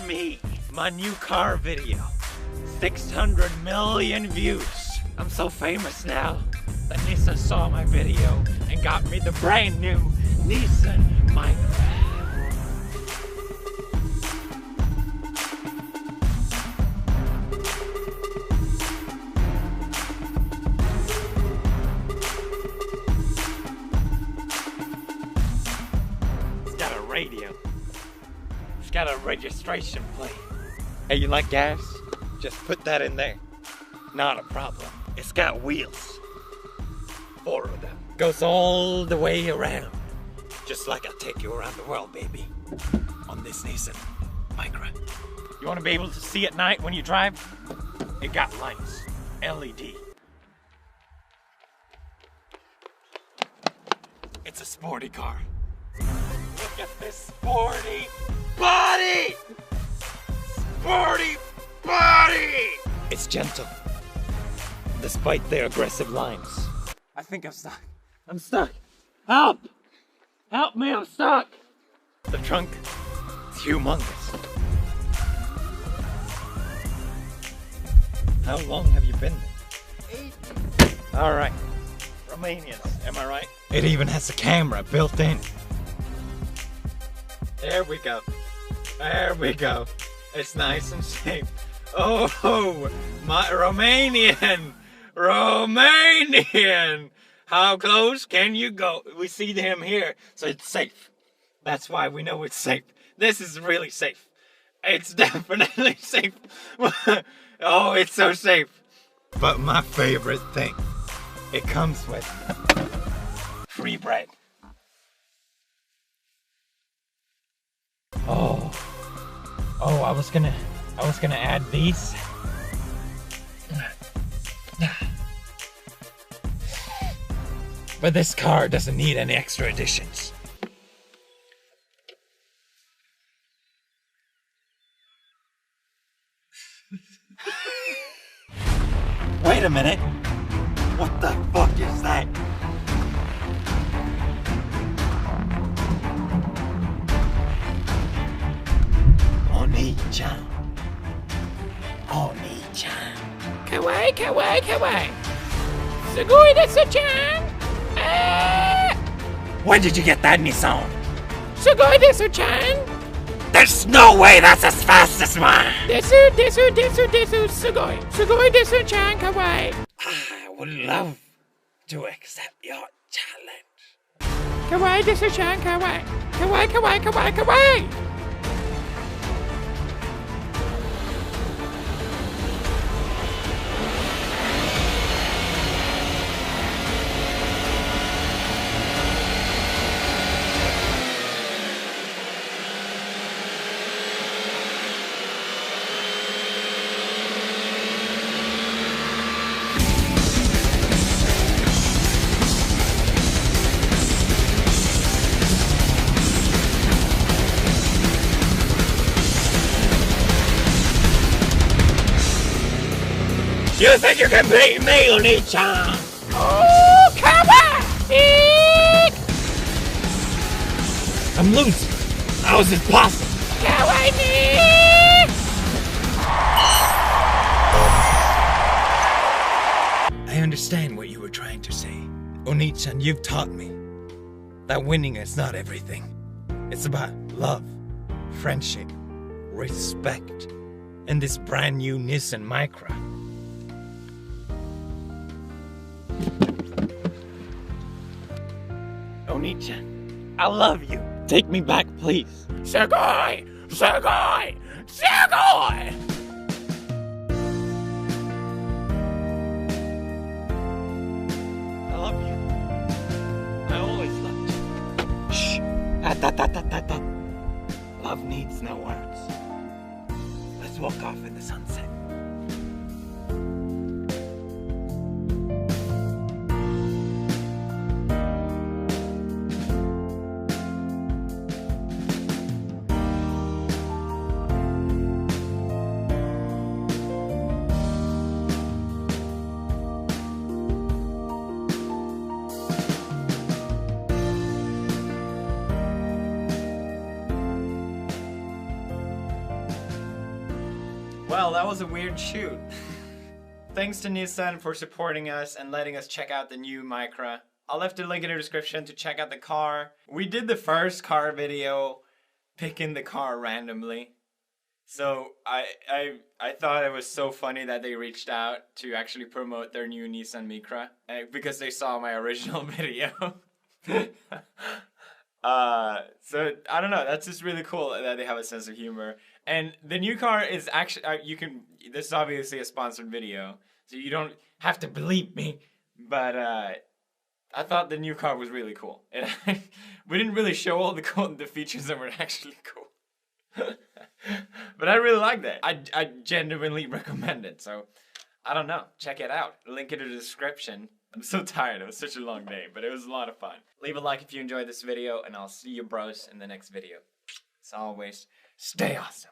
me, my new car video. 600 million views. I'm so famous now that Nissan saw my video and got me the brand new Nissan Micra. It's got a radio. It's got a registration plate. Hey, you like gas? Just put that in there. Not a problem. It's got wheels. 4 of them. Goes all the way around. Just like I'll take you around the world, baby. On this Nissan Micra. You want to be able to see at night when you drive? It got lights. LED. It's a sporty car. Look at this sporty body! Sporty body! It's gentle, despite their aggressive lines. I think I'm stuck. I'm stuck. Help! Help me, I'm stuck! The trunk is humongous. How long have you been there? 8. Alright. Romanians, am I right? It even has a camera built in. There we go. There we go. It's nice and safe. Oh, my Romanian! Romanian! How close can you go? We see them here, so it's safe. That's why we know it's safe. This is really safe. It's definitely safe. Oh, it's so safe. But my favorite thing, it comes with free bread. Oh, I was gonna add these. But this car doesn't need any extra additions. Wait a minute. What the fuck is that? Oni-chan. Oni-chan. Kawaii, kawaii, kawaii. Sugoi desu-chan. When did you get that Nissan? Sugoi desu-chan. There's no way that's as fast as mine. Desu, desu, desu, desu, sugoi. Sugoi desu-chan, kawaii. I would love to accept your challenge. Kawaii desu-chan, kawaii. Kawaii, kawaii, kawaii, kawaii. You think you can beat me, Oni-chan? Oh, kawaii! I'm losing. How is it possible? Kawaii! I understand what you were trying to say. Oni-chan, you've taught me that winning is not everything. It's about love, friendship, respect, and this brand new Nissan Micra. Oni-chan, I love you. Take me back, please. Sugoi! Sugoi! Sugoi! I love you. I always loved you. Shh. Love needs no words. Let's walk off in the sunset. Well, that was a weird shoot. Thanks to Nissan for supporting us and letting us check out the new Micra. I'll left a link in the description to check out the car. We did the first car video picking the car randomly. So I thought it was so funny that they reached out to actually promote their new Nissan Micra because they saw my original video. So I don't know, that's just really cool that they have a sense of humor. And the new car is actually, this is obviously a sponsored video, so you don't have to believe me, but I thought the new car was really cool. And we didn't really show all the features that were actually cool. But I really like that. I genuinely recommend it, so I don't know, check it out. Link in the description. I'm so tired, it was such a long day, but it was a lot of fun. Leave a like if you enjoyed this video, and I'll see you bros in the next video. As always, stay awesome.